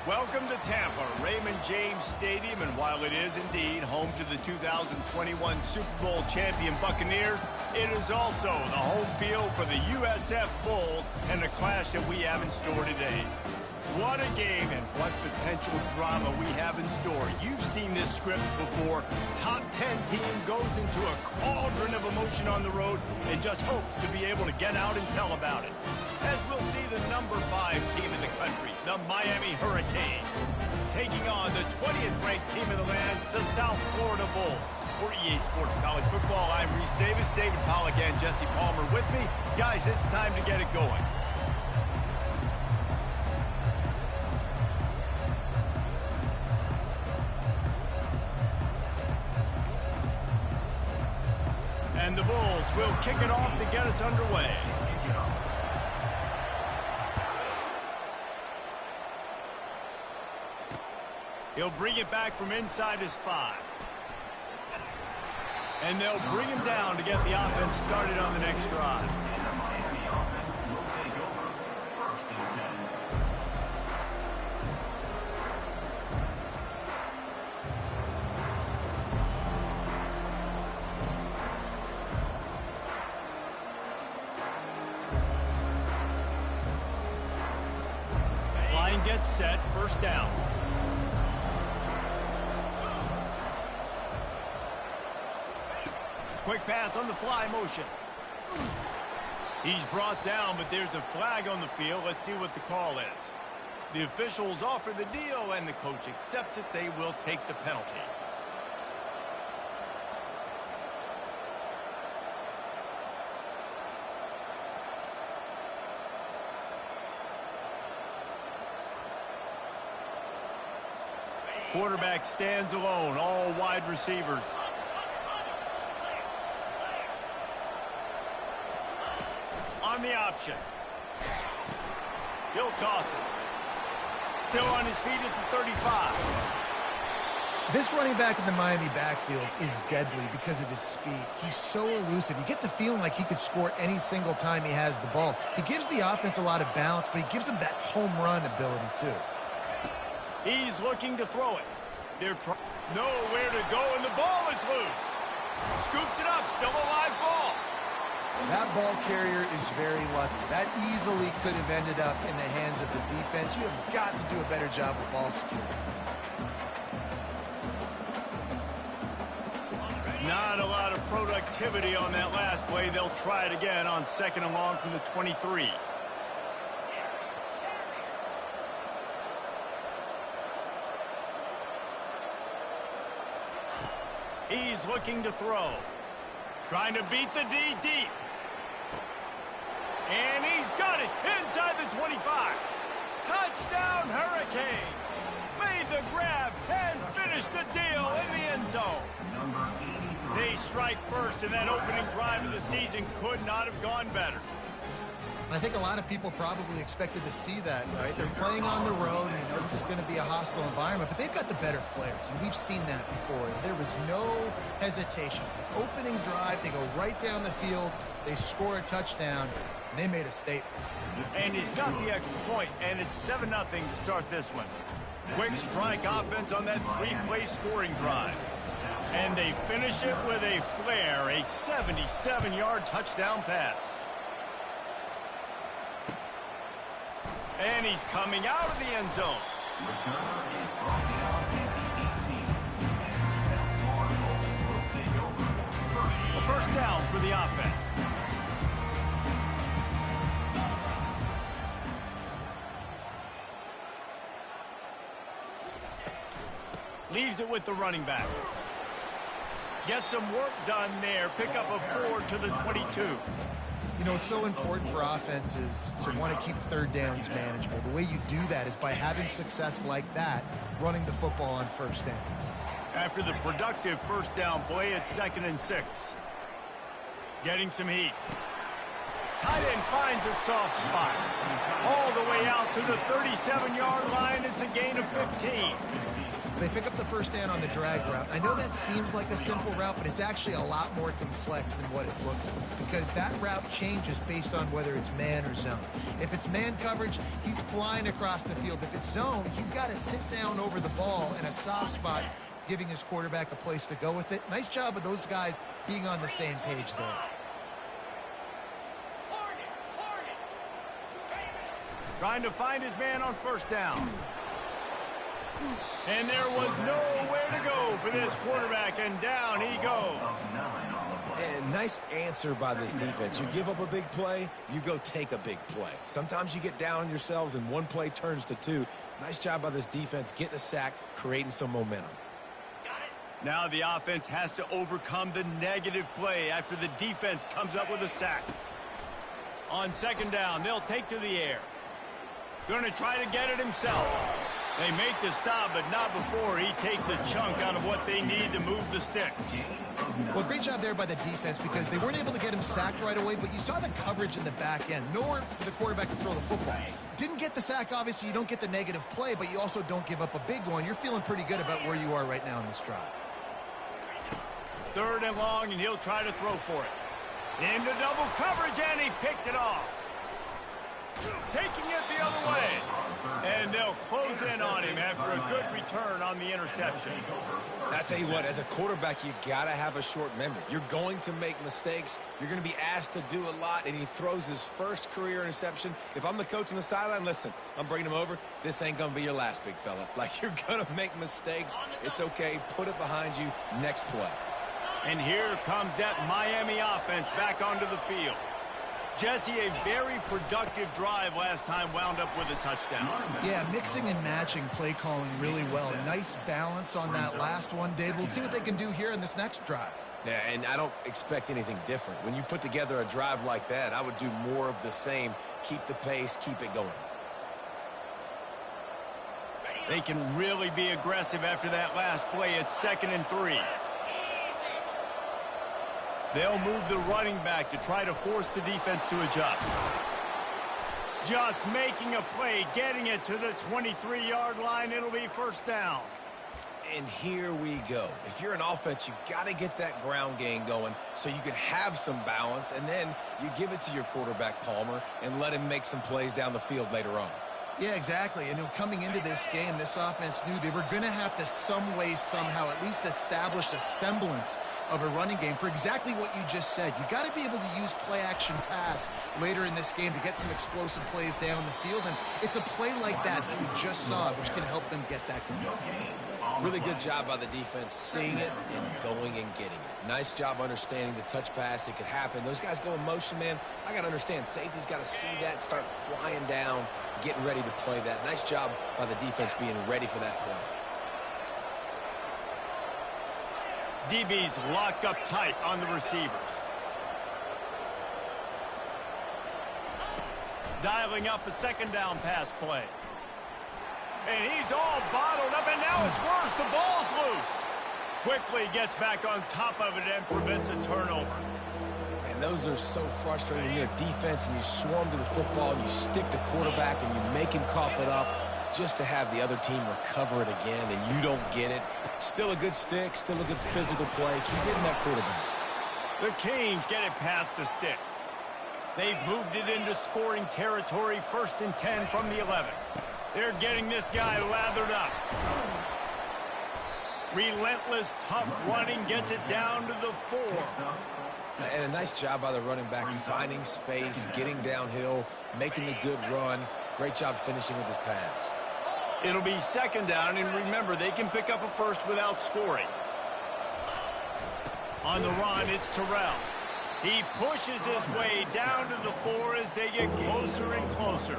Welcome to Tampa, Raymond James Stadium, and while it is indeed home to the 2021 Super Bowl champion Buccaneers, it is also the home field for the USF Bulls and the clash that we have in store today. What a game and what potential drama we have in store. You've seen this script before. Top 10 team goes into a cauldron of emotion on the road and just hopes to be able to get out and tell about it. As we'll see the number 5 team in the country, the Miami Hurricanes, taking on the 20th ranked team in the land, the South Florida Bulls. For EA Sports College Football, I'm Reese Davis, David Pollack and Jesse Palmer with me. Guys, it's time to get it going. And the Bulls will kick it off to get us underway. He'll bring it back from inside his 5. And they'll bring him down to get the offense started on the next drive. Line gets set, first down. Quick pass on the fly motion. He's brought down, but there's a flag on the field. Let's see what the call is. The officials offer the deal, and the coach accepts it. They will take the penalty. Quarterback stands alone, all wide receivers. On the option. He'll toss it. Still on his feet at the 35. This running back in the Miami backfield is deadly because of his speed. He's so elusive. You get the feeling like he could score any single time he has the ball. He gives the offense a lot of balance, but he gives them that home run ability too. He's looking to throw it. They're trying. Nowhere to go, and the ball is loose. Scoops it up. Still a live ball. That ball carrier is very lucky. That easily could have ended up in the hands of the defense. You have got to do a better job with ball security. Not a lot of productivity on that last play. They'll try it again on second and long from the 23. He's looking to throw. Trying to beat the D deep. And he's got it inside the 25. Touchdown Hurricanes. Made the grab and finished the deal in the end zone. They strike first, and that opening drive of the season could not have gone better. I think a lot of people probably expected to see that, right? They're playing on the road, and you know, it's just going to be a hostile environment, but they've got the better players, and we've seen that before. There was no hesitation. The opening drive, they go right down the field, they score a touchdown, and they made a statement. And he's got the extra point, and it's 7-0 to start this one. Quick strike offense on that 3-play scoring drive. And they finish it with a flare, a 77-yard touchdown pass. And he's coming out of the end zone. A first down for the offense. Leaves it with the running back. Get some work done there. Pick up a 4 to the 22. You know, it's so important for offenses to want to keep third downs manageable. The way you do that is by having success like that, running the football on first down. After the productive first down play, it's 2nd and 6. Getting some heat. Tight end finds a soft spot. All the way out to the 37-yard line. It's a gain of 15. They pick up the first down on the drag route. I know that seems like a simple route, but it's actually a lot more complex than what it looks like, because that route changes based on whether it's man or zone. If it's man coverage, he's flying across the field. If it's zone, he's got to sit down over the ball in a soft spot, giving his quarterback a place to go with it. Nice job of those guys being on the same page there. Trying to find his man on first down. And there was nowhere to go for this quarterback, and down he goes. And nice answer by this defense. You give up a big play, you go take a big play. Sometimes you get down on yourselves and one play turns to two. Nice job by this defense getting a sack, creating some momentum. Now the offense has to overcome the negative play after the defense comes up with a sack. On second down, they'll take to the air. Going to try to get it himself. They make the stop, but not before he takes a chunk out of what they need to move the sticks. Well, great job there by the defense, because they weren't able to get him sacked right away, but you saw the coverage in the back end. Nowhere for the quarterback to throw the football. Didn't get the sack, obviously. You don't get the negative play, but you also don't give up a big one. You're feeling pretty good about where you are right now in this drive. Third and long, and he'll try to throw for it. Into double coverage, and he picked it off. Taking it the other way. And they'll close in on him after a good return on the interception. I tell you what, as a quarterback, you got to have a short memory. You're going to make mistakes. You're going to be asked to do a lot, and he throws his first career interception. If I'm the coach on the sideline, listen, I'm bringing him over. This ain't going to be your last, big fella. Like, you're going to make mistakes. It's okay. Put it behind you. Next play. And here comes that Miami offense back onto the field. Jesse, a very productive drive last time, wound up with a touchdown. Yeah, mixing and matching play calling really well. Nice balance on that last one, Dave. We'll see what they can do here in this next drive. Yeah, and I don't expect anything different. When you put together a drive like that, I would do more of the same. Keep the pace, keep it going. They can really be aggressive after that last play. It's 2nd and 3. They'll move the running back to try to force the defense to adjust. Just making a play, getting it to the 23-yard line. It'll be first down. And here we go. If you're an offense, you got to get that ground game going so you can have some balance, and then you give it to your quarterback, Palmer, and let him make some plays down the field later on. Yeah, exactly. And coming into this game, this offense knew they were going to have to some way, somehow, at least establish a semblance of a running game for exactly what you just said. You got to be able to use play-action pass later in this game to get some explosive plays down the field. And it's a play like that we just saw, which can help them get that going. Really good job by the defense, seeing it and going and getting it. Nice job understanding the touch pass. It could happen. Those guys go in motion, man. I got to understand, safety's got to see that, start flying down, getting ready to play that. Nice job by the defense being ready for that play. DB's locked up tight on the receivers. Dialing up a second down pass play. And he's all bottled up, and now it's worse. The ball's loose. Quickly gets back on top of it and prevents a turnover. And those are so frustrating when you're a defense and you swarm to the football and you stick the quarterback and you make him cough it up just to have the other team recover it again, and you don't get it. Still a good stick, still a good physical play. Keep getting that quarterback. The Canes get it past the sticks. They've moved it into scoring territory, 1st and 10 from the 11. They're getting this guy lathered up. Relentless, tough running gets it down to the 4. And a nice job by the running back, finding space, getting downhill, making the good run. Great job finishing with his pads. It'll be 2nd down, and remember, they can pick up a first without scoring. On the run, it's Terrell. He pushes his way down to the 4 as they get closer and closer.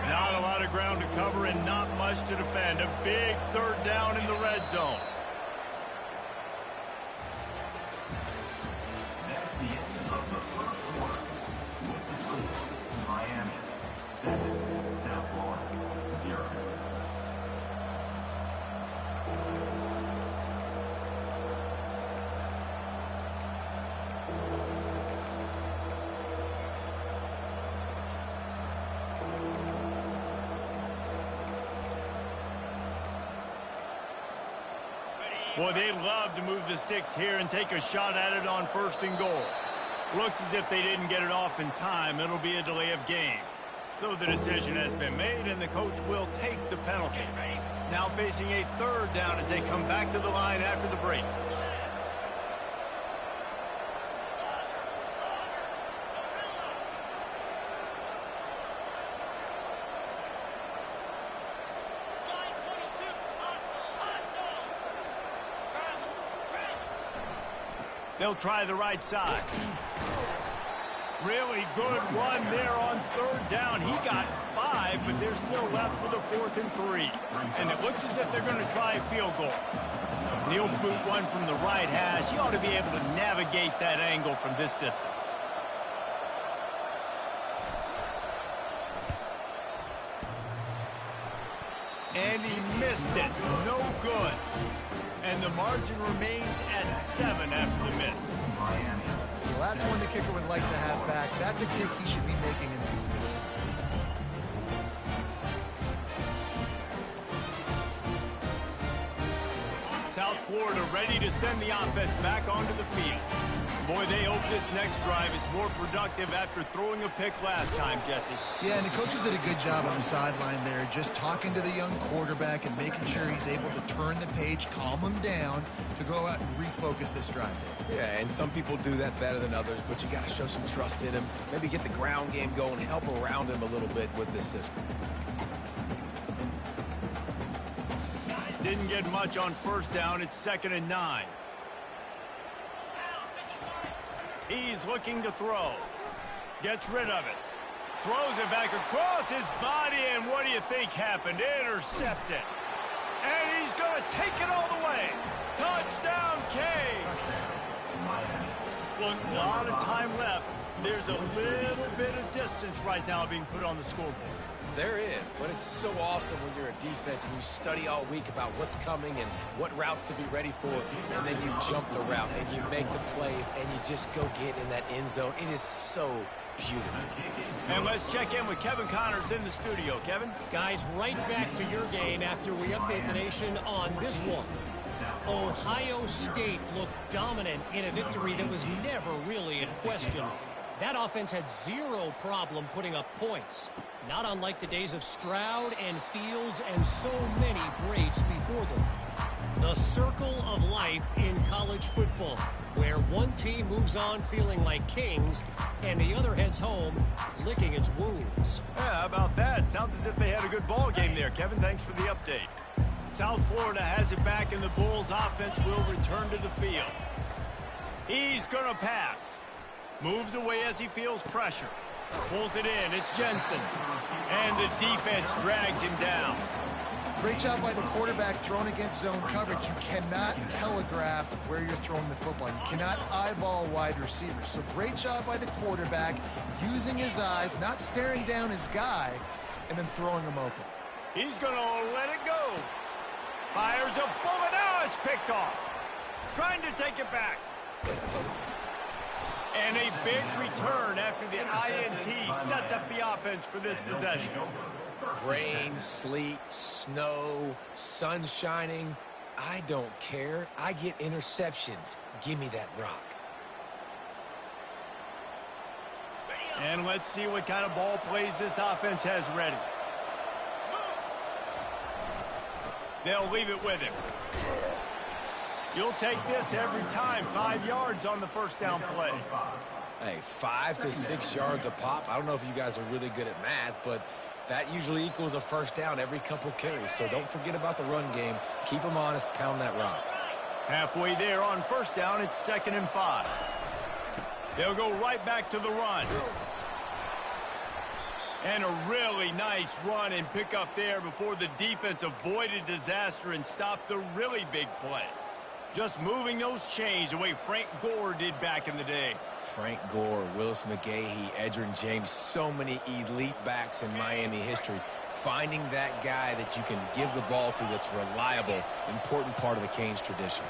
Not a lot of ground to cover and not much to defend. A big 3rd down in the red zone. Miami 7, South Florida 0. Well, they'd love to move the sticks here and take a shot at it on 1st and goal. Looks as if they didn't get it off in time. It'll be a delay of game. So the decision has been made, and the coach will take the penalty. Now facing a 3rd down as they come back to the line after the break. They'll try the right side. Really good run there on 3rd down. He got 5, but they're still left for the 4th and 3. And it looks as if they're going to try a field goal. He'll boot one from the right hash. He ought to be able to navigate that angle from this distance. And he missed it. No good. And the margin remains at 7 after the miss. Well, that's one the kicker would like to have back. That's a kick he should be making in his sleep. South Florida ready to send the offense back onto the field. Boy, they hope this next drive is more productive after throwing a pick last time, Jesse. Yeah, and the coaches did a good job on the sideline there, just talking to the young quarterback and making sure he's able to turn the page, calm him down to go out and refocus this drive. Yeah, and some people do that better than others, but you got to show some trust in him. Maybe get the ground game going, help around him a little bit with this system. Didn't get much on 1st down. It's 2nd and 9. He's looking to throw. Gets rid of it. Throws it back across his body, and what do you think happened? Intercepted. And he's going to take it all the way. Touchdown, K. Look, a lot of time left. There's a little bit of distance right now being put on the scoreboard. There is, but it's so awesome when you're a defense and you study all week about what's coming and what routes to be ready for, and then you jump the route and you make the plays and you just go get in that end zone. It is so beautiful. And let's check in with Kevin Connors in the studio. Kevin? Guys, right back to your game after we update the nation on this one. Ohio State looked dominant in a victory that was never really in question. That offense had zero problem putting up points. Not unlike the days of Stroud and Fields and so many greats before them. The circle of life in college football, where one team moves on feeling like kings and the other heads home licking its wounds. Yeah, how about that? Sounds as if they had a good ball game there. Kevin, thanks for the update. South Florida has it back, and the Bulls offense will return to the field. He's going to pass. Moves away as he feels pressure. Pulls it in. It's Jensen. And the defense drags him down. Great job by the quarterback throwing against zone coverage. You cannot telegraph where you're throwing the football. You cannot eyeball wide receivers. So great job by the quarterback using his eyes, not staring down his guy, and then throwing him open. He's going to let it go. Fires a bullet. Now it's picked off. Trying to take it back. And a big return after the INT sets up the offense for this possession. Rain, sleet, snow, sun shining. I don't care. I get interceptions. Give me that rock. And let's see what kind of ball plays this offense has ready. They'll leave it with him. You'll take this every time. 5 yards on the first down play. Hey, 5 to 6 yards a pop. I don't know if you guys are really good at math, but that usually equals a first down every couple carries. So don't forget about the run game. Keep them honest. Pound that rock. Halfway there on first down, it's 2nd and 5. They'll go right back to the run. And a really nice run and pick up there before the defense avoided disaster and stopped the really big play. Just moving those chains the way Frank Gore did back in the day. Frank Gore, Willis McGahee, Edgerrin James, so many elite backs in Miami history. Finding that guy that you can give the ball to that's reliable, important part of the Canes tradition.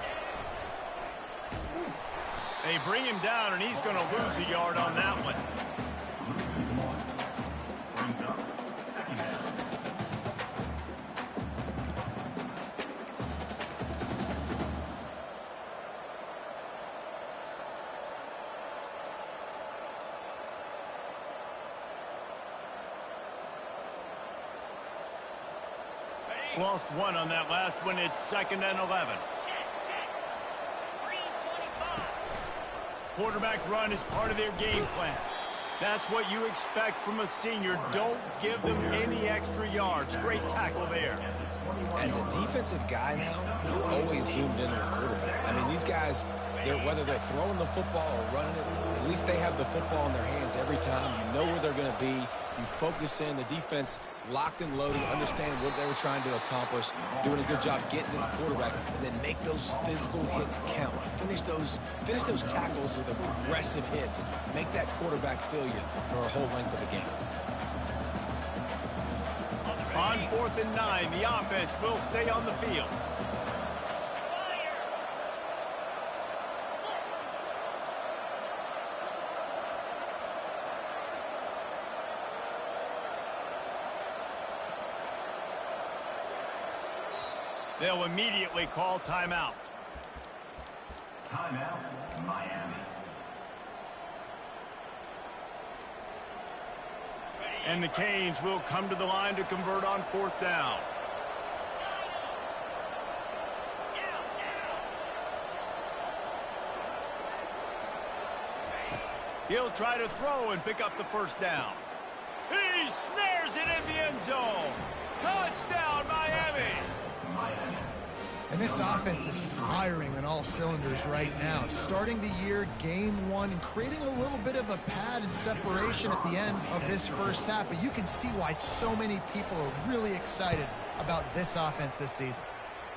They bring him down, and he's going to lose a yard on that one. Lost one on that last one. It's 2nd and 11. Quarterback run is part of their game plan. That's what you expect from a senior. Don't give them any extra yards. Great tackle there. As a defensive guy now, you're always zoomed in on the quarterback. I mean, these guys, whether they're throwing the football or running it, at least they have the football in their hands every time. You know where they're going to be. You focus in. The defense locked and loaded, understand what they were trying to accomplish, doing a good job getting to the quarterback, and then make those physical hits count. Finish those tackles with aggressive hits. Make that quarterback feel you for a whole length of the game. On 4th and 9, the offense will stay on the field. They'll immediately call timeout. Timeout, Miami. And the Canes will come to the line to convert on 4th down. He'll try to throw and pick up the 1st down. He snares it in the end zone. Touchdown, Miami! And this offense is firing on all cylinders right now. Starting the year, game 1, and creating a little bit of a pad and separation at the end of this first half. But you can see why so many people are really excited about this offense this season.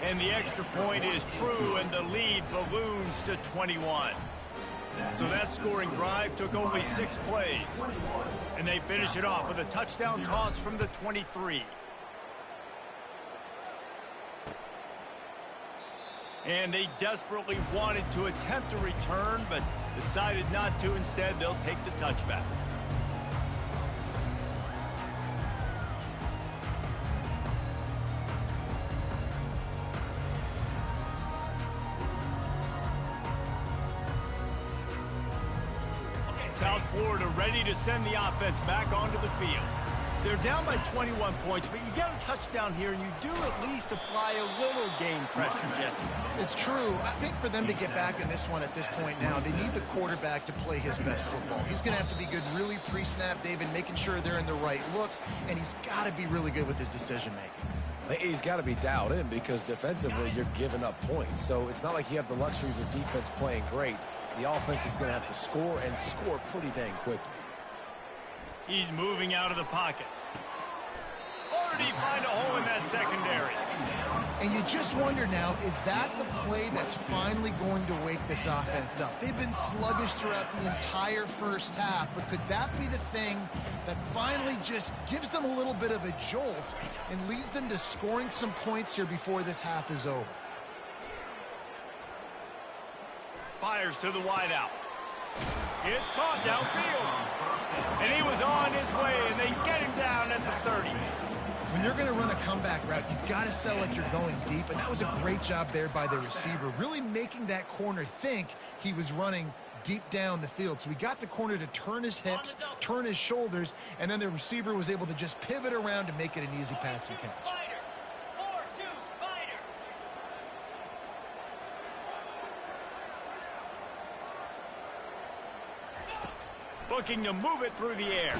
And the extra point is true, and the lead balloons to 21. So that scoring drive took only 6 plays. And they finish it off with a touchdown toss from the 23. And they desperately wanted to attempt a return, but decided not to. Instead, they'll take the touchback. South Florida ready to send the offense back onto the field. They're down by 21 points, but you get a touchdown here, and you do at least apply a little game pressure, Jesse. It's true. I think for them to get back in this one at this point now, they need the quarterback to play his best football. He's going to have to be good really pre-snap, David, making sure they're in the right looks, and he's got to be really good with his decision-making. He's got to be dialed in because defensively you're giving up points. So it's not like you have the luxury of the defense playing great. The offense is going to have to score and score pretty dang quickly. He's moving out of the pocket. Or did he find a hole in that secondary? And you just wonder now, is that the play that's finally going to wake this offense up? They've been sluggish throughout the entire first half, but could that be the thing that finally just gives them a little bit of a jolt and leads them to scoring some points here before this half is over? Fires to the wideout. It's caught downfield. And he was on his way, and they get him down at the 30. When you're going to run a comeback route, you've got to sell like you're going deep, and that was a great job there by the receiver, really making that corner think he was running deep down the field. So we got the corner to turn his hips, turn his shoulders, and then the receiver was able to just pivot around to make it an easy pass and catch. Looking to move it through the air.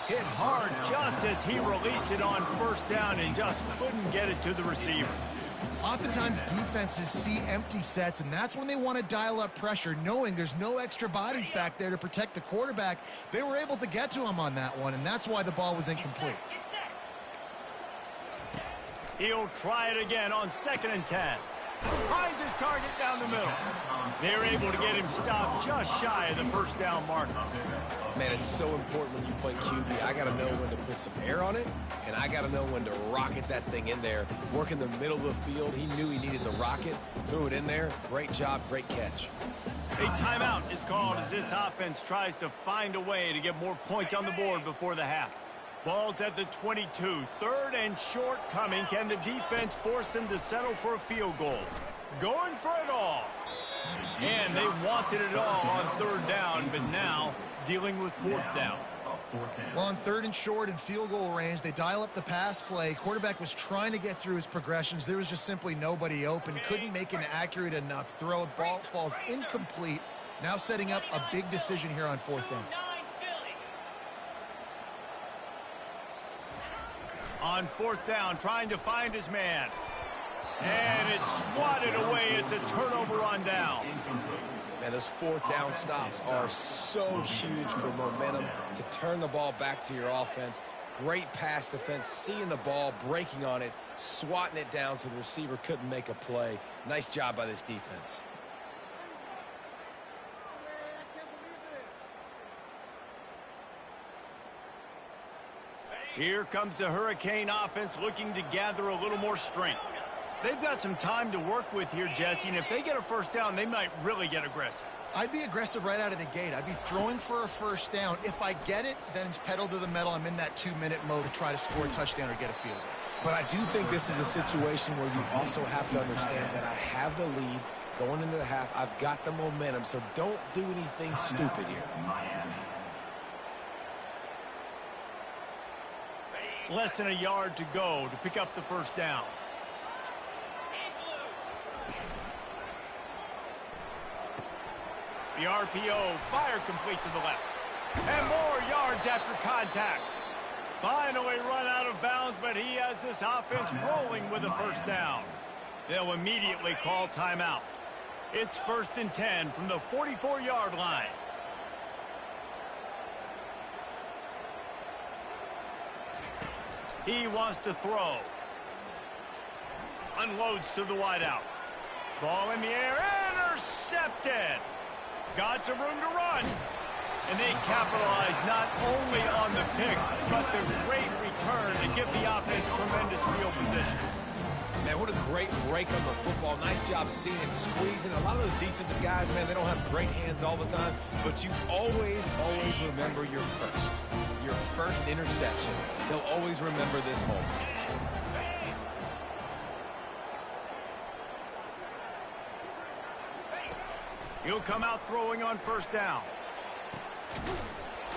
Hit hard just as he released it on 1st down and just couldn't get it to the receiver. Oftentimes defenses see empty sets, and that's when they want to dial up pressure, knowing there's no extra bodies back there to protect the quarterback. They were able to get to him on that one, and that's why the ball was incomplete. He'll try it again on 2nd and 10. Finds his target down the middle. They're able to get him stopped just shy of the 1st down marker. Man, it's so important when you play QB. I got to know when to put some air on it, and I got to know when to rocket that thing in there. Work in the middle of the field. He knew he needed the rocket. Threw it in there. Great job, great catch. A timeout is called as this offense tries to find a way to get more points on the board before the half. Ball's at the 22. 3rd and short coming. Can the defense force them to settle for a field goal? Going for it all. And they wanted it all on 3rd down, but now dealing with 4th down. Fourth down. Well, on 3rd and short and field goal range, they dial up the pass play. Quarterback was trying to get through his progressions. There was just simply nobody open. Couldn't make an accurate enough throw. Ball falls incomplete. Now setting up a big decision here on 4th down. On 4th down, trying to find his man. And it's swatted away. It's a turnover on downs. Man, those 4th down stops are so huge for momentum to turn the ball back to your offense. Great pass defense, seeing the ball, breaking on it, swatting it down so the receiver couldn't make a play. Nice job by this defense. Here comes the Hurricane offense looking to gather a little more strength. They've got some time to work with here, Jesse, and if they get a 1st down, they might really get aggressive. I'd be aggressive right out of the gate. I'd be throwing for a 1st down. If I get it, then it's pedal to the metal. I'm in that 2-minute mode to try to score a touchdown or get a field goal. But I do think this is a situation where you also have to understand that I have the lead going into the half. I've got the momentum, so don't do anything stupid here. Miami. Less than a yard to go to pick up the 1st down. The RPO, fire complete to the left. And more yards after contact. Finally run out of bounds, but he has this offense rolling with a 1st down. They'll immediately call timeout. It's 1st and 10 from the 44-yard line. He wants to throw. Unloads to the wideout. Ball in the air, intercepted. Got some room to run. And they capitalize not only on the pick, but the great return to give the offense tremendous field position. Man, what a great break on the football. Nice job seeing it, squeezing. A lot of those defensive guys, man, they don't have great hands all the time, but you always remember your first interception. They'll always remember this moment. He'll come out throwing on 1st down.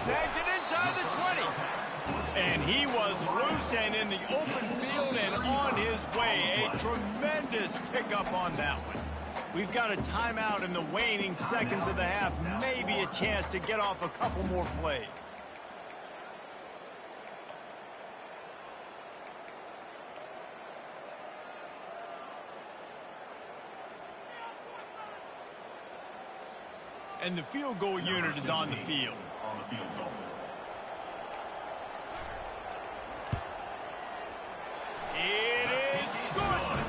Snags it inside the 20. And he was loose and in the open field and on his way. A tremendous pickup on that one. We've got a timeout in the waning seconds of the half. Maybe a chance to get off a couple more plays. And the field goal unit is on the field. On the field goal. It is good.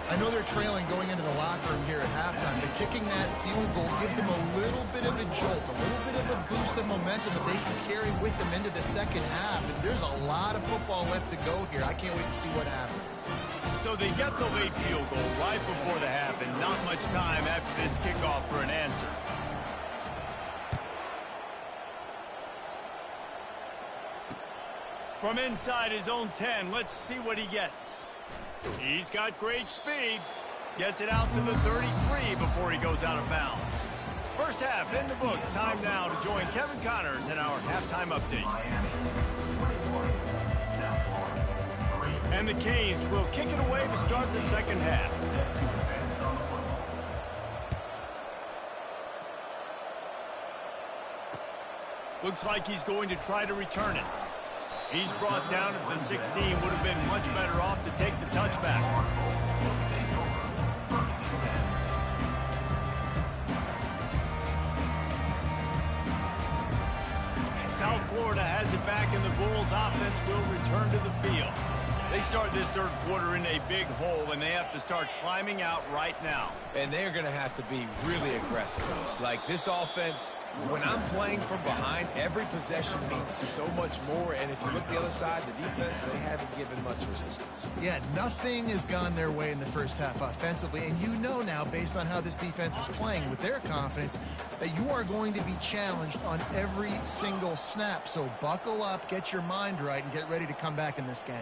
I know they're trailing going into the locker room here at halftime, but kicking that field goal gives them a little bit of a jolt, a little bit of a boost of momentum that they can carry with them into the 2nd half. And there's a lot of football left to go here. I can't wait to see what happens. So they get the late field goal right before the half and not much time after this kickoff for an answer. From inside his own 10, let's see what he gets. He's got great speed. Gets it out to the 33 before he goes out of bounds. 1st half in the books. Time now to join Kevin Connors in our halftime update. And the Canes will kick it away to start the 2nd half. Looks like he's going to try to return it. He's brought down at the 16. Would have been much better off to take the touchback. South Florida has it back, and the Bulls offense will return to the field. They start this 3rd quarter in a big hole, and they have to start climbing out right now. And they're going to have to be really aggressive. Like this offense, when I'm playing from behind, every possession means so much more. And if you look the other side, the defense, they haven't given much resistance. Yeah, nothing has gone their way in the 1st half offensively. And you know now, based on how this defense is playing with their confidence, that you are going to be challenged on every single snap. So buckle up, get your mind right, and get ready to come back in this game.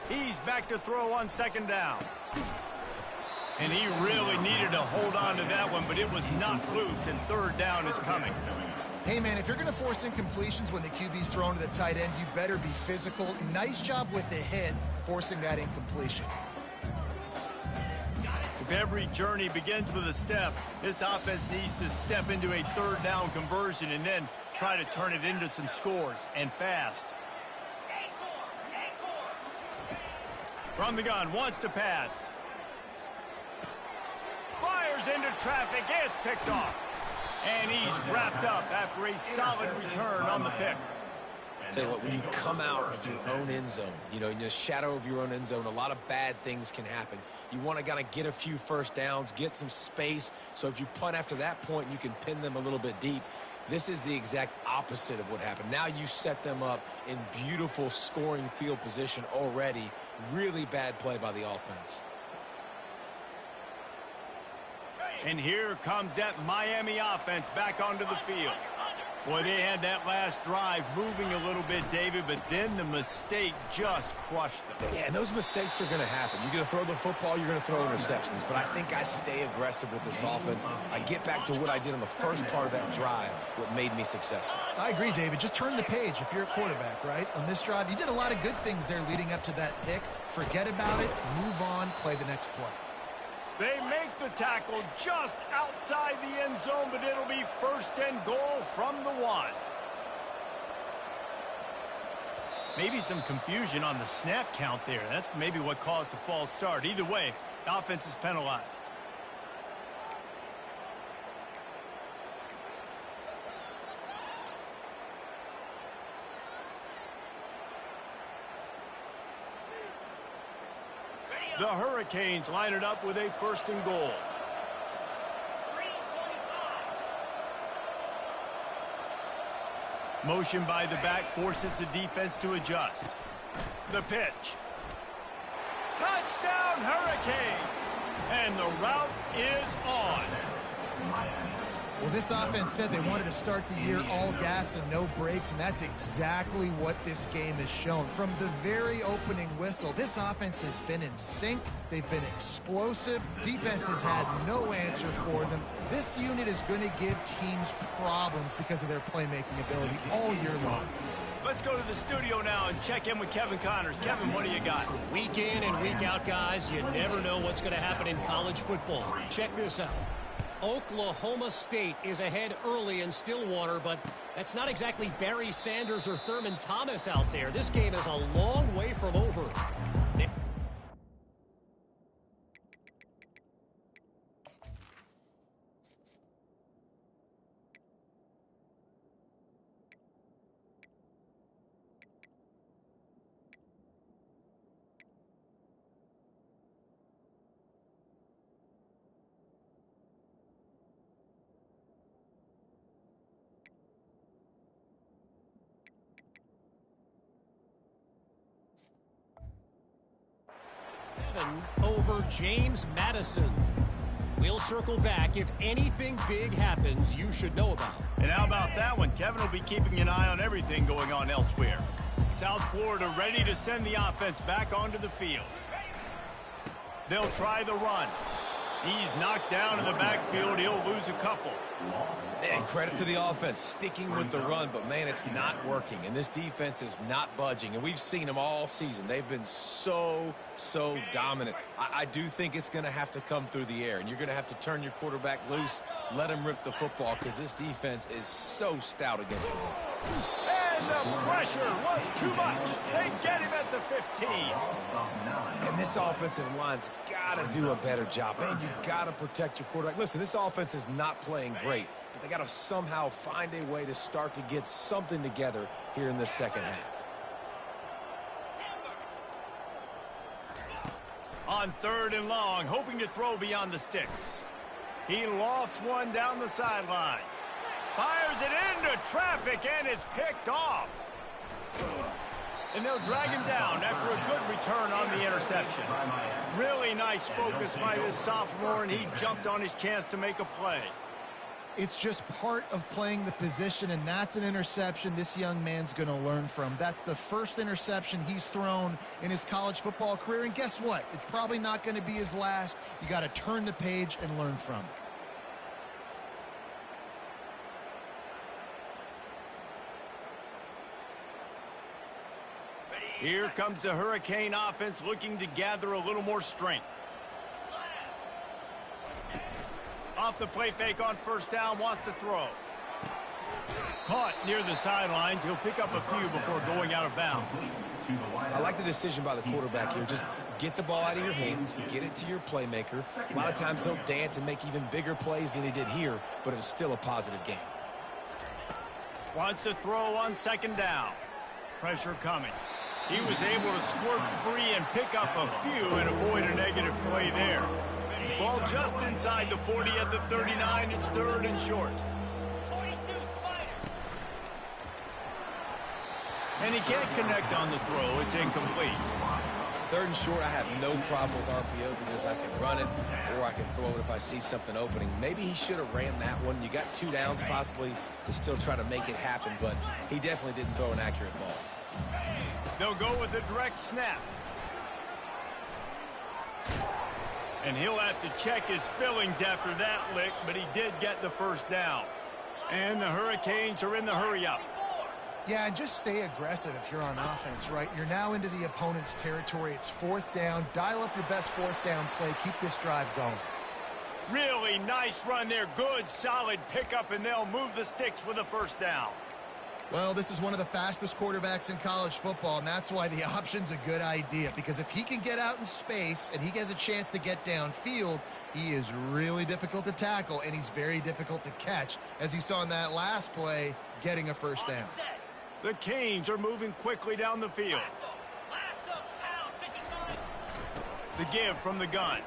He's back to throw on 2nd down. And he really needed to hold on to that one, but it was knocked loose, and third down is coming. Hey, man, if you're going to force incompletions when the QB's thrown to the tight end, you better be physical. Nice job with the hit, forcing that incompletion. If every journey begins with a step, this offense needs to step into a third down conversion and then try to turn it into some scores, and fast. From the gun, wants to pass. Fires into traffic, it's picked off. And he's wrapped up after a solid return on the pick. Tell you what, when you come out of your own end zone, you know, in the shadow of your own end zone, a lot of bad things can happen. You want to kind of get a few first downs, get some space, so if you punt after that point, you can pin them a little bit deep. This is the exact opposite of what happened. Now you set them up in beautiful scoring field position already. Really bad play by the offense. And here comes that Miami offense back onto the field. Boy, they had that last drive moving a little bit, David, but then the mistake just crushed them. Yeah, and those mistakes are going to happen. You're going to throw the football, you're going to throw interceptions. But I think I stay aggressive with this offense. I get back to what I did on the first part of that drive, what made me successful. I agree, David. Just turn the page if you're a quarterback, right? On this drive, you did a lot of good things there leading up to that pick. Forget about it, move on, play the next play. They make the tackle just outside the end zone, but it'll be first and goal from the 1. Maybe some confusion on the snap count there. That's maybe what caused the false start. Either way, the offense is penalized. The Hurricanes line it up with a first and goal. Motion by the back forces the defense to adjust. The pitch. Touchdown, Hurricanes! And the route is on. Well, this offense said they wanted to start the year all gas and no brakes, and that's exactly what this game has shown. From the very opening whistle, this offense has been in sync. They've been explosive. Defense has had no answer for them. This unit is going to give teams problems because of their playmaking ability all year long. Let's go to the studio now and check in with Kevin Connors. Kevin, what do you got? Week in and week out, guys, you never know what's going to happen in college football. Check this out. Oklahoma State is ahead early in Stillwater, but that's not exactly Barry Sanders or Thurman Thomas out there. This game is a long way from over. Over James Madison. We'll circle back. If anything big happens, you should know about. And how about that one? Kevin will be keeping an eye on everything going on elsewhere. South Florida ready to send the offense back onto the field. They'll try the run. He's knocked down in the backfield. He'll lose a couple. And credit to the offense, sticking with the run, but, man, it's not working. And this defense is not budging. And we've seen them all season. They've been so dominant. I do think it's going to have to come through the air. And you're going to have to turn your quarterback loose, let him rip the football, because this defense is so stout against the run. And the pressure was too much. They get him at the 15. And this offensive line's got to do a better job. Man, you got to protect your quarterback. Listen, this offense is not playing great, but they got to somehow find a way to start to get something together here in the second half. On third and long, hoping to throw beyond the sticks. He lofts one down the sideline. Fires it into traffic, and it's picked off. And they'll drag him down after a good return on the interception. Really nice focus by this sophomore, and he jumped on his chance to make a play. It's just part of playing the position, and that's an interception this young man's going to learn from. That's the first interception he's thrown in his college football career, and guess what? It's probably not going to be his last. You got to turn the page and learn from it. Here comes the Hurricane offense looking to gather a little more strength. Off the play fake on first down, wants to throw. Caught near the sidelines. He'll pick up a few before going out of bounds. I like the decision by the quarterback here. Just get the ball out of your hands, get it to your playmaker. A lot of times he'll dance and make even bigger plays than he did here, but it was still a positive game. Wants to throw on second down. Pressure coming. He was able to squirt free and pick up a few and avoid a negative play there. Ball just inside the 40 at the 39. It's third and short. And he can't connect on the throw. It's incomplete. Third and short, I have no problem with RPO because I can run it or I can throw it if I see something opening. Maybe he should have ran that one. You got 2 downs possibly to still try to make it happen, but he definitely didn't throw an accurate ball. They'll go with a direct snap. And he'll have to check his fillings after that lick, but he did get the first down. And the Hurricanes are in the hurry-up. Yeah, and just stay aggressive if you're on offense, right? You're now into the opponent's territory. It's fourth down. Dial up your best fourth down play. Keep this drive going. Really nice run there. Good, solid pickup, and they'll move the sticks with a first down. Well, this is one of the fastest quarterbacks in college football, and that's why the option's a good idea, because if he can get out in space and he has a chance to get downfield, he is really difficult to tackle, and he's very difficult to catch, as you saw in that last play, getting a first down. The Canes are moving quickly down the field. The give from the gun.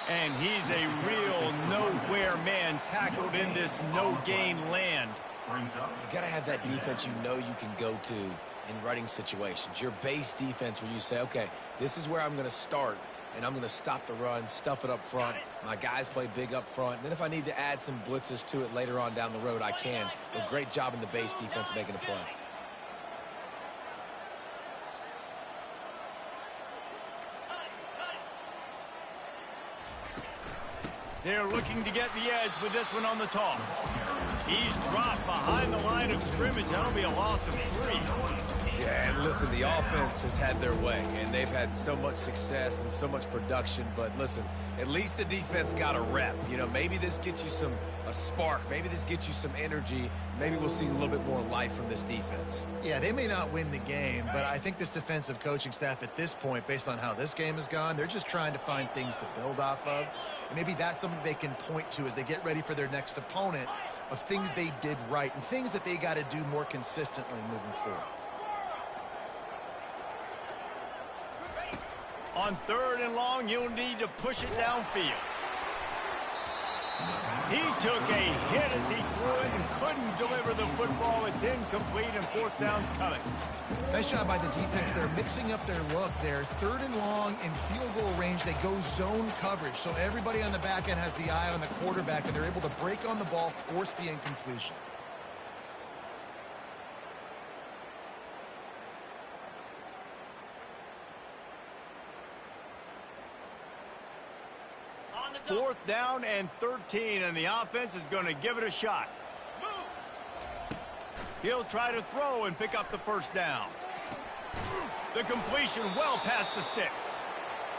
And he's a real nowhere man tackled in this no-gain land. You got to have that defense you know you can go to in running situations. Your base defense where you say, okay, this is where I'm going to start, and I'm going to stop the run, stuff it up front. My guys play big up front. And then if I need to add some blitzes to it later on down the road, I can. A great job in the base defense making a play. They're looking to get the edge with this one on the toss. He's dropped behind the line of scrimmage. That'll be a loss of 3. Yeah, and listen, the offense has had their way, and they've had so much success and so much production. But listen, at least the defense got a rep. You know, maybe this gets you a spark. Maybe this gets you some energy. Maybe we'll see a little bit more life from this defense. Yeah, they may not win the game, but I think this defensive coaching staff at this point, based on how this game has gone, they're just trying to find things to build off of. And maybe that's something they can point to as they get ready for their next opponent, of things they did right and things that they got to do more consistently moving forward. On third and long, you'll need to push it downfield. He took a hit as he threw it and couldn't deliver the football. It's incomplete, and fourth down's coming. Nice job by the defense. They're mixing up their look there. Third and long in field goal range. They go zone coverage. So everybody on the back end has the eye on the quarterback, and they're able to break on the ball, force the incompletion. Fourth down and 13, and the offense is going to give it a shot. He'll try to throw and pick up the first down. The completion well past the sticks.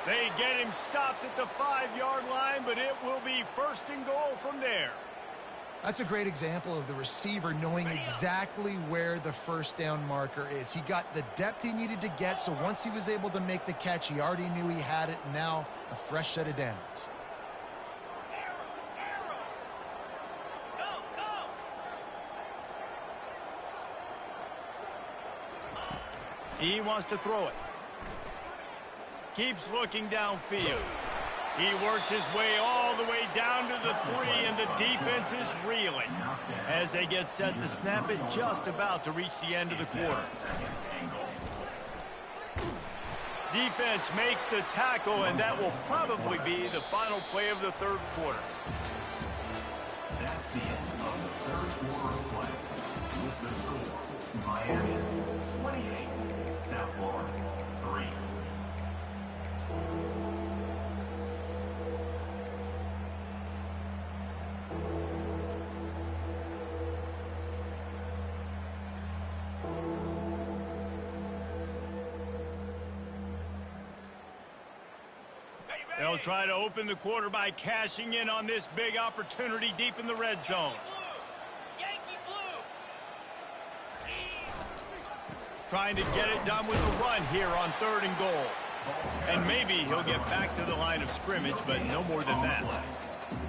They get him stopped at the 5-yard line, but it will be first and goal from there. That's a great example of the receiver knowing exactly where the first down marker is. He got the depth he needed to get, so once he was able to make the catch, he already knew he had it, and now a fresh set of downs. He wants to throw it. Keeps looking downfield. He works his way all the way down to the 3, and the defense is reeling as they get set to snap it, just about to reach the end of the quarter. Defense makes the tackle, and that will probably be the final play of the third quarter. Miami, 28, South Florida, 3. They'll try to open the quarter by cashing in on this big opportunity deep in the red zone. Trying to get it done with a run here on 3rd and goal. And maybe he'll get back to the line of scrimmage, but no more than that.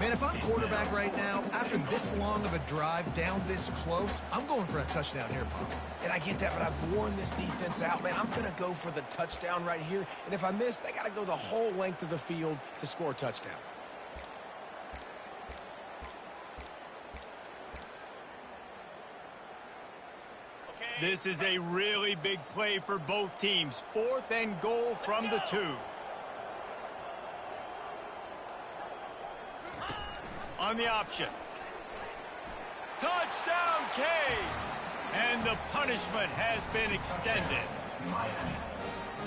Man, if I'm quarterback right now, after this long of a drive down this close, I'm going for a touchdown here, Pop. And I get that, but I've worn this defense out, man. I'm going to go for the touchdown right here. And if I miss, they got to go the whole length of the field to score a touchdown. This is a really big play for both teams. 4th and goal from the 2. On the option. Touchdown, Canes! And the punishment has been extended.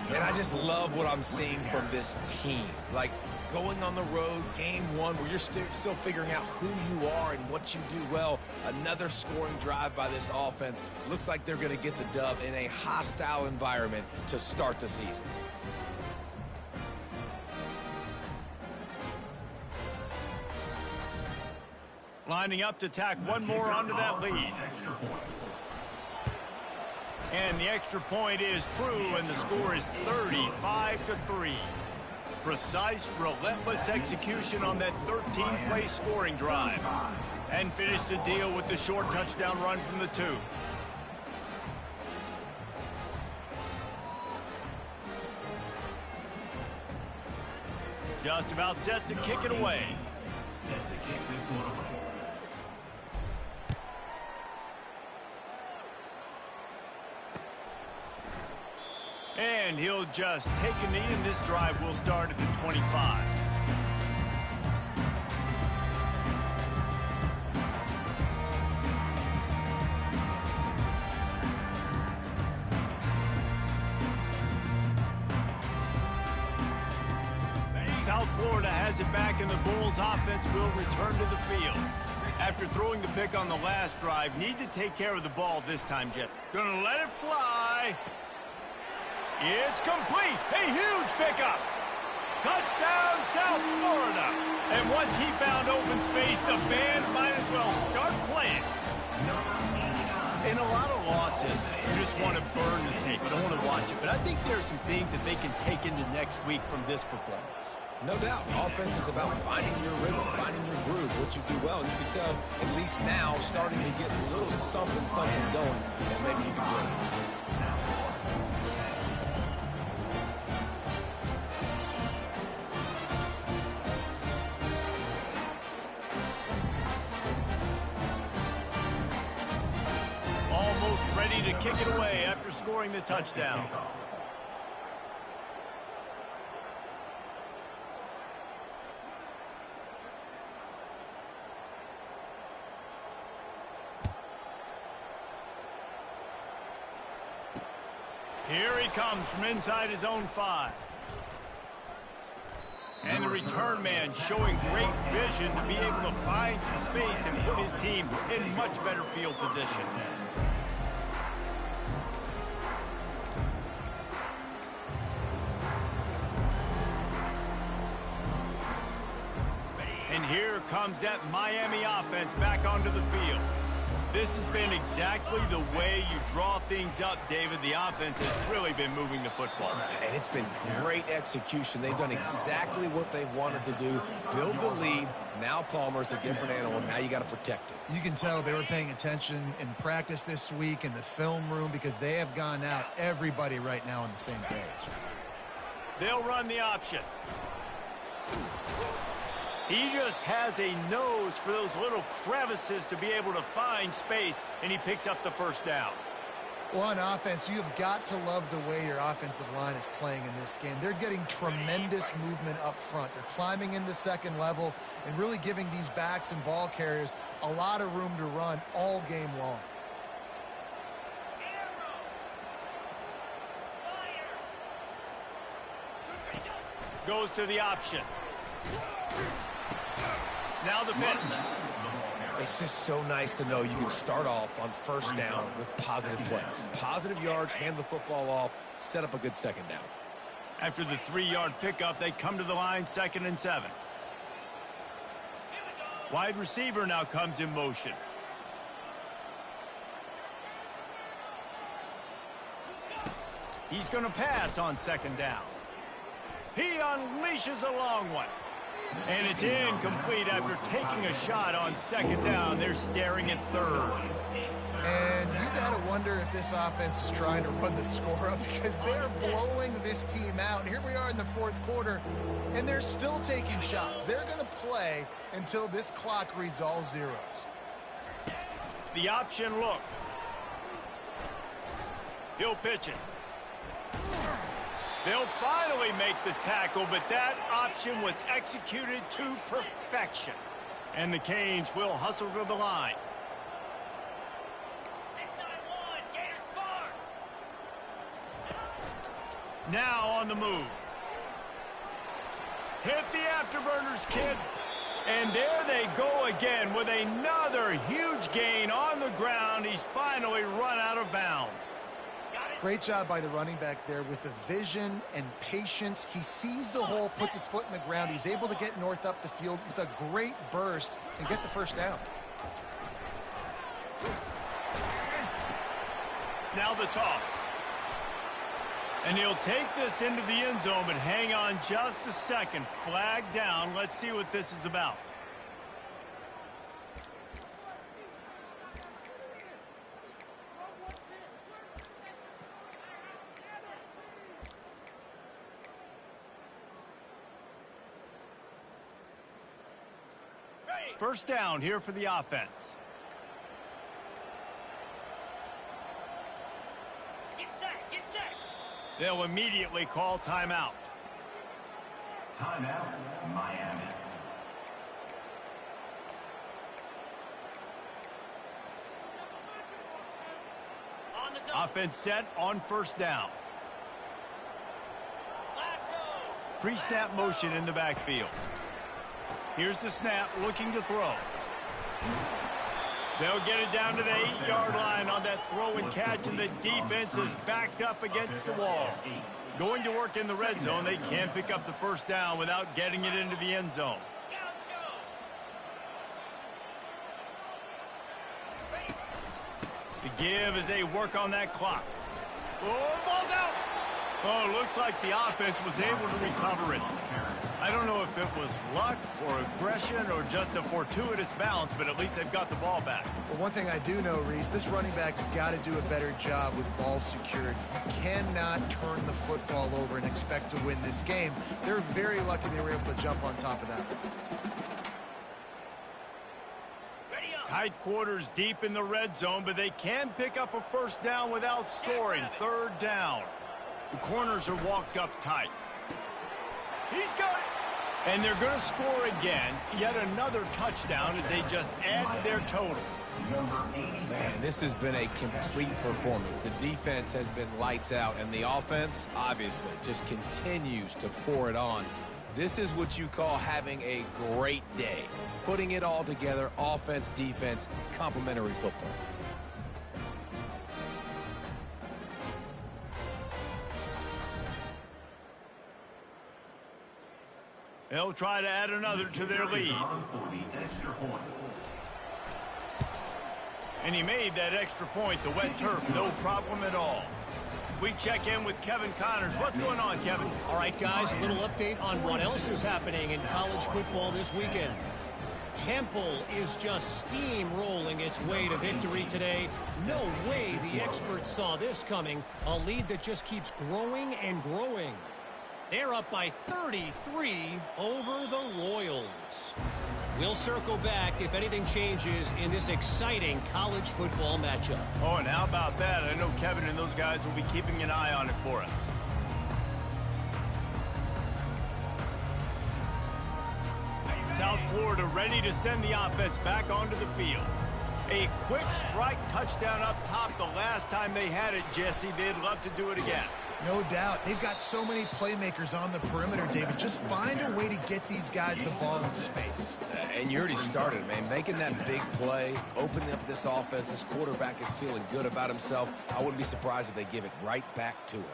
And I just love what I'm seeing from this team. Like, going on the road, game 1, where you're still figuring out who you are and what you do well. Another scoring drive by this offense. Looks like they're going to get the dub in a hostile environment to start the season. Lining up to tack one more onto that lead. And the extra point is true, and the score is 35-3. Precise, relentless execution on that 13-play scoring drive. And finish the deal with the short touchdown run from the 2. Just about set to kick it away. Set to kick this one away. And he'll just take a knee, and this drive will start at the 25. South Florida has it back, and the Bulls offense will return to the field. After throwing the pick on the last drive, need to take care of the ball this time, Jeff. Gonna let it fly. It's complete. A huge pickup. Touchdown, South Florida. And once he found open space, the band might as well start playing. In a lot of losses, you just want to burn the tape. You don't want to watch it. But I think there are some things that they can take into next week from this performance. No doubt. Offense is about finding your rhythm, finding your groove, what you do well. And you can tell, at least now, starting to get a little something going that maybe you can build. Almost ready to kick it away after scoring the touchdown. Here he comes from inside his own 5. And the return man showing great vision to be able to find some space and put his team in much better field position. And here comes that Miami offense back onto the field. This has been exactly the way you draw things up, David. The offense has really been moving the football. And it's been great execution. They've done exactly what they've wanted to do. Build the lead. Now Palmer's a different animal. Now you got to protect it. You can tell they were paying attention in practice this week in the film room because they have gone out everybody right now on the same page. They'll run the option. He just has a nose for those little crevices to be able to find space, and he picks up the first down. Well, on offense, you've got to love the way your offensive line is playing in this game. They're getting tremendous movement up front. They're climbing in the second level and really giving these backs and ball carriers a lot of room to run all game long. Goes to the option. Now the pitch. It's just so nice to know you can start off on first down with positive plays. Positive yards, hand the football off, set up a good second down. After the 3-yard pickup, they come to the line, 2nd and 7. Wide receiver now comes in motion. He's going to pass on 2nd down. He unleashes a long one. And it's incomplete after taking a shot on 2nd down. They're staring at 3rd. And you got to wonder if this offense is trying to run the score up because they're blowing this team out. And here we are in the 4th quarter, and they're still taking shots. They're going to play until this clock reads all zeros. The option look. He'll pitch it. They'll finally make the tackle, but that option was executed to perfection. And the Canes will hustle to the line. 691, Gators score! Now on the move. Hit the afterburners, kid. And there they go again with another huge gain on the ground. He's finally run out of bounds. Great job by the running back there with the vision and patience. He sees the hole, puts his foot in the ground. He's able to get north up the field with a great burst and get the first down. Now the toss. And he'll take this into the end zone, but hang on just a second. Flag down. Let's see what this is about. First down here for the offense. Get set, get set! They'll immediately call timeout. Timeout, Miami. On the double. Offense set on first down. Lasso! Pre-snap motion in the backfield. Here's the snap, looking to throw. They'll get it down to the 8-yard line on that throw and catch, and the defense is backed up against the wall. Going to work in the red zone, they can't pick up the first down without getting it into the end zone. The give as they work on that clock. Oh, ball's out! Oh, looks like the offense was able to recover it. I don't know if it was luck or aggression or just a fortuitous bounce, but at least they've got the ball back. Well, one thing I do know, Reese, this running back has got to do a better job with ball security. You cannot turn the football over and expect to win this game. They're very lucky they were able to jump on top of that. Tight quarters deep in the red zone, but they can pick up a first down without scoring. 3rd down. The corners are walked up tight. He's got it. And they're going to score again. Yet another touchdown as they just add to their total. Man, this has been a complete performance. The defense has been lights out, and the offense, obviously, just continues to pour it on. This is what you call having a great day. Putting it all together, offense, defense, complementary football. They'll try to add another to their lead. And he made that extra point, the wet turf, no problem at all. We check in with Kevin Connors. What's going on, Kevin? All right, guys, a little update on what else is happening in college football this weekend. Temple is just steamrolling its way to victory today. No way the experts saw this coming. A lead that just keeps growing and growing. They're up by 33 over the Royals. We'll circle back if anything changes in this exciting college football matchup. Oh, and how about that? I know Kevin and those guys will be keeping an eye on it for us. South Florida ready to send the offense back onto the field. A quick strike touchdown up top the last time they had it, Jesse. They'd love to do it again. No doubt. They've got so many playmakers on the perimeter, David. Just find a way to get these guys the ball in space. And you already started, man. Making that big play, opening up this offense. This quarterback is feeling good about himself. I wouldn't be surprised if they give it right back to him.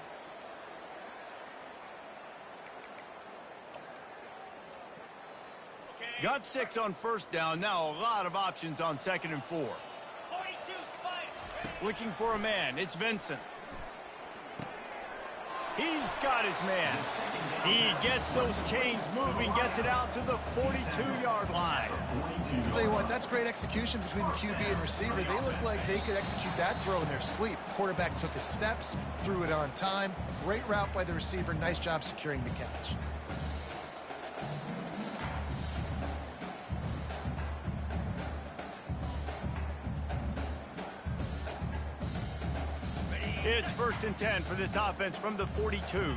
Got 6 on first down. Now a lot of options on 2nd and 4. 42 spikes. Looking for a man. It's Vincent. He's got his man. He gets those chains moving, gets it out to the 42-yard line. I'll tell you what, that's great execution between the QB and receiver. They look like they could execute that throw in their sleep. Quarterback took his steps, threw it on time. Great route by the receiver. Nice job securing the catch. It's 1st and 10 for this offense from the 42.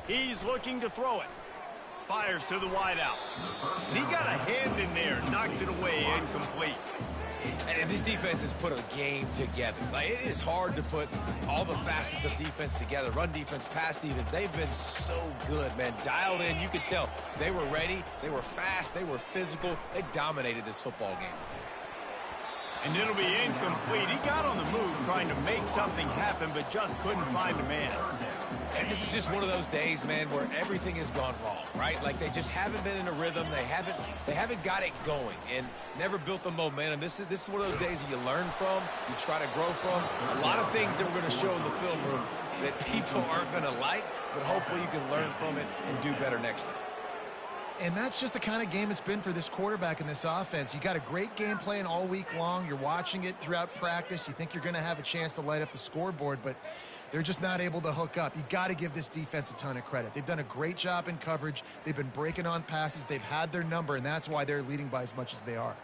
He's looking to throw it. Fires to the wideout. He got a hand in there, knocks it away, incomplete. And this defense has put a game together. Like, it is hard to put all the facets of defense together. Run defense, pass defense. They've been so good, man. Dialed in. You could tell they were ready. They were fast. They were physical. They dominated this football game. And it'll be incomplete. He got on the move trying to make something happen, but just couldn't find a man. And this is just one of those days, man, where everything has gone wrong, right? Like, they just haven't been in a rhythm. They haven't got it going and never built the momentum. This is one of those days that you learn from, you try to grow from. A lot of things that we're going to show in the film room that people aren't going to like, but hopefully you can learn from it and do better next time. And that's just the kind of game it's been for this quarterback in this offense. You got a great game plan all week long. You're watching it throughout practice. You think you're going to have a chance to light up the scoreboard, but they're just not able to hook up. You got to give this defense a ton of credit. They've done a great job in coverage. They've been breaking on passes. They've had their number, and that's why they're leading by as much as they are.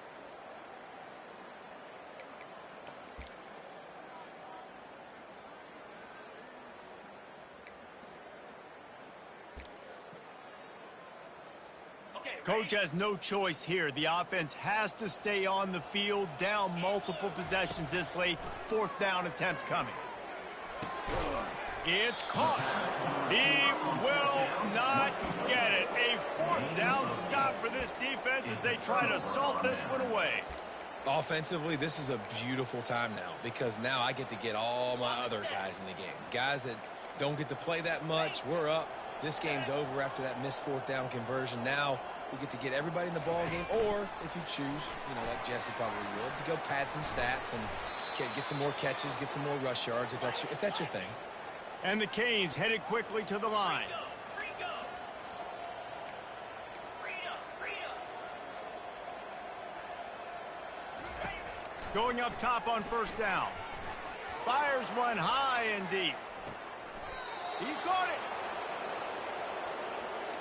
Coach has no choice here. The offense has to stay on the field, down multiple possessions this late. 4th down attempt coming. It's caught. He will not get it. A 4th down stop for this defense as they try to salt this one away. Offensively, this is a beautiful time now because now I get to get all my other guys in the game. Guys that don't get to play that much, we're up. This game's over after that missed 4th down conversion. Now we get to get everybody in the ball game, or if you choose, you know, like Jesse probably would, to go pad some stats and get some more catches, get some more rush yards if that's your thing. And the Canes headed quickly to the line. Going up top on 1st down. Fires one high and deep. He caught it.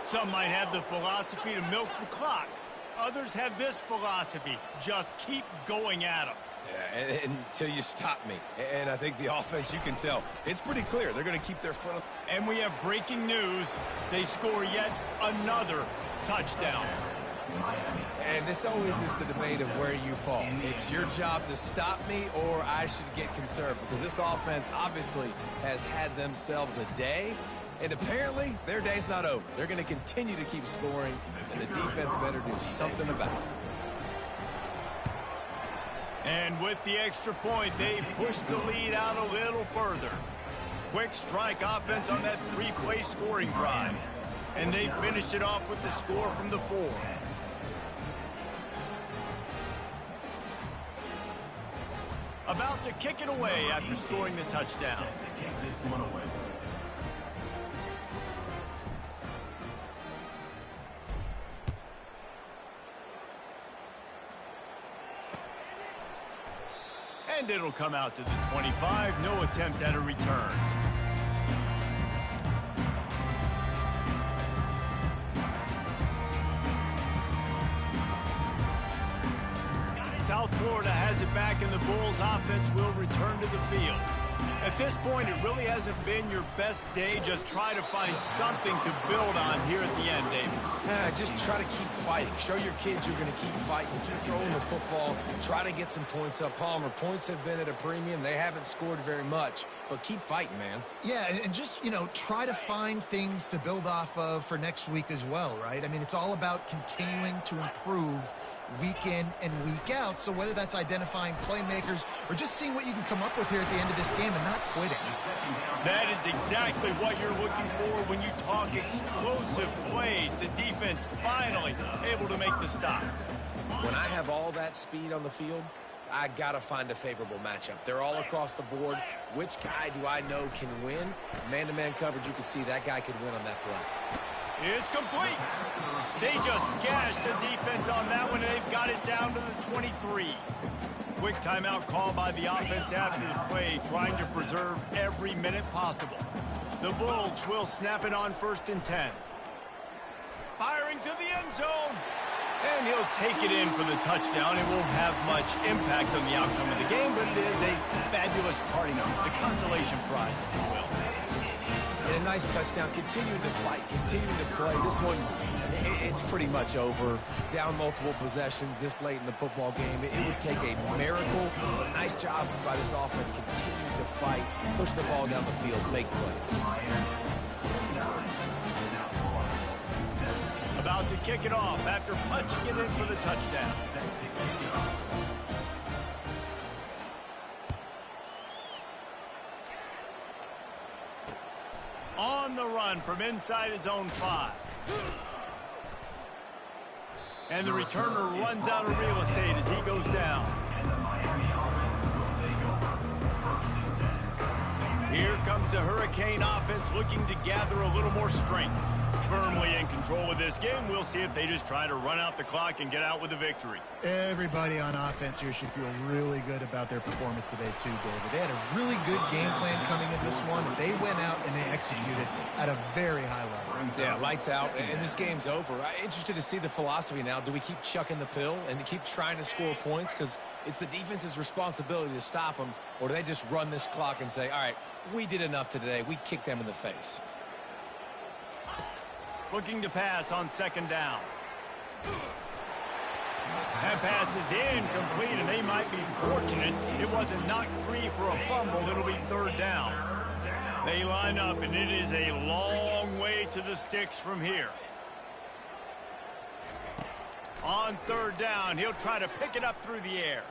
Some might have the philosophy to milk the clock. Others have this philosophy. Just keep going at them. Yeah, until you stop me. And I think the offense, you can tell, it's pretty clear. They're going to keep their foot on. And we have breaking news. They score yet another touchdown. And this always is the debate of where you fall. It's your job to stop me, or I should get conservative. Because this offense obviously has had themselves a day. And apparently, their day's not over. They're going to continue to keep scoring, and the defense better do something about it. And with the extra point, they push the lead out a little further. Quick strike offense on that 3-play scoring drive. And they finished it off with the score from the 4. About to kick it away after scoring the touchdown. And it'll come out to the 25. No attempt at a return. South Florida has it back, and the Bulls offense will return to the field. At this point, it really hasn't been your best day. Just try to find something to build on here at the end, David. Just try to keep fighting. Show your kids you're going to keep fighting. Keep throwing the football. Try to get some points up. Palmer, points have been at a premium. They haven't scored very much, but keep fighting, man. Yeah, and just, try to find things to build off of for next week as well, right? I mean, it's all about continuing to improve week in and week out. So whether that's identifying playmakers or just seeing what you can come up with here at the end of this game and not quitting. That is exactly what you're looking for when you talk explosive plays. The defense finally able to make the stop. When I have all that speed on the field, I got to find a favorable matchup. They're all across the board. Which guy do I know can win? Man-to-man coverage, you can see that guy could win on that play. It's complete. They just gashed the defense on that one, and they've got it down to the 23. Quick timeout call by the offense after the play, trying to preserve every minute possible. The Bulls will snap it on 1st and 10. Firing to the end zone. And he'll take it in for the touchdown. It won't have much impact on the outcome of the game, but it is a fabulous party number, the consolation prize, if you will. And a nice touchdown. Continue to fight. Continue to play. This one, it's pretty much over. Down multiple possessions this late in the football game. It would take a miracle. But nice job by this offense. Continue to fight. Push the ball down the field. Make plays. About to kick it off after punching it in for the touchdown. On the run from inside his own 5. And the returner runs out of real estate as he goes down. Here comes the Hurricane offense looking to gather a little more strength. Firmly in control of this game. We'll see if they just try to run out the clock and get out with a victory. Everybody on offense here should feel really good about their performance today too, David. They had a really good game plan coming into this one, and they went out and they executed at a very high level. Yeah, lights out, and this game's over. I'm interested to see the philosophy now. Do we keep chucking the pill and keep trying to score points? Because it's the defense's responsibility to stop them, or do they just run this clock and say, all right, we did enough today. We kicked them in the face. Looking to pass on 2nd down. That pass is incomplete, and they might be fortunate it wasn't knocked free for a fumble. It'll be 3rd down. They line up, and it is a long way to the sticks from here. On 3rd down, he'll try to pick it up through the air.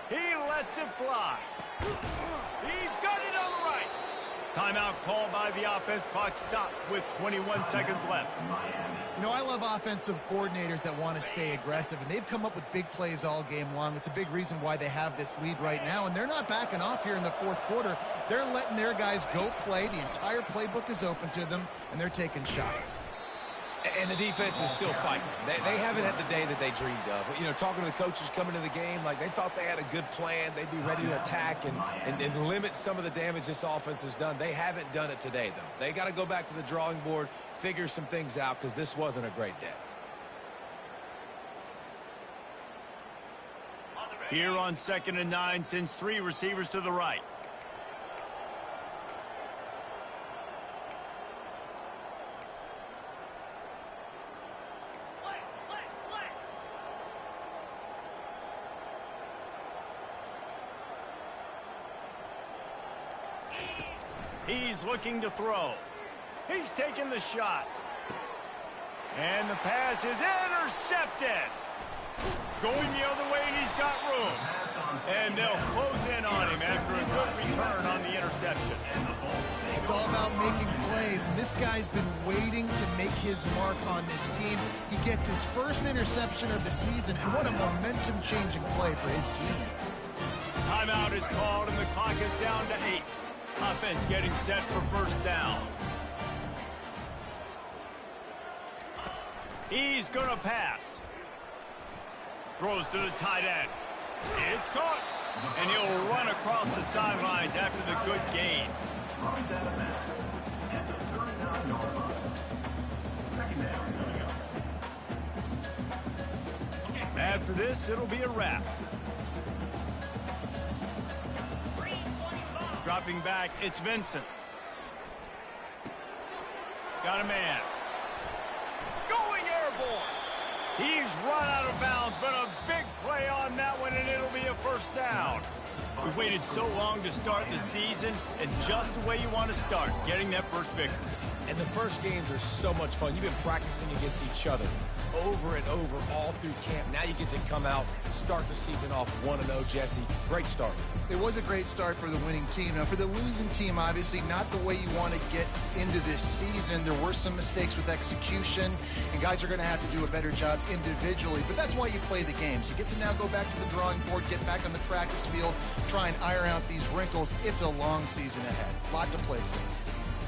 He lets it fly. He's got it on the right. Timeout called by the offense. Clock stopped with 21 seconds left. I love offensive coordinators that want to stay aggressive, and they've come up with big plays all game long. It's a big reason why they have this lead right now, and they're not backing off here in the 4th quarter. They're letting their guys go play. The entire playbook is open to them, and they're taking shots. And the defense is still fighting. They haven't had the day that they dreamed of. Talking to the coaches coming to the game, like they thought they had a good plan. They'd be ready to attack and limit some of the damage this offense has done. They haven't done it today, though. They got to go back to the drawing board, figure some things out, because this wasn't a great day. Here on 2nd and 9, sends 3 receivers to the right. He's looking to throw. He's taking the shot. And the pass is intercepted. Going the other way, and he's got room. And they'll close in on him after a good return on the interception. It's all about making plays, and this guy's been waiting to make his mark on this team. He gets his first interception of the season, and what a momentum-changing play for his team. Timeout is called, and the clock is down to 8. Offense getting set for 1st down. He's going to pass. Throws to the tight end. It's caught. And he'll run across the sidelines after the good gain. After this, it'll be a wrap. Dropping back, it's Vincent. Got a man. Going airborne. He's run out of bounds, but a big play on that one, and it'll be a first down. We waited so long to start the season, and just the way you want to start, getting that first victory. And the first games are so much fun. You've been practicing against each other over and over all through camp. Now you get to come out, start the season off 1-0, Jesse. Great start. It was a great start for the winning team. Now, for the losing team, obviously not the way you want to get into this season. There were some mistakes with execution, and guys are going to have to do a better job individually. But that's why you play the games. You get to now go back to the drawing board, get back on the practice field, try and iron out these wrinkles. It's a long season ahead. A lot to play for.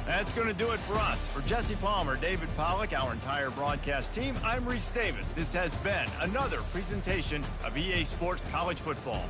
That's going to do it for us. For Jesse Palmer, David Pollack, our entire broadcast team, I'm Reese Davis. This has been another presentation of EA Sports College Football.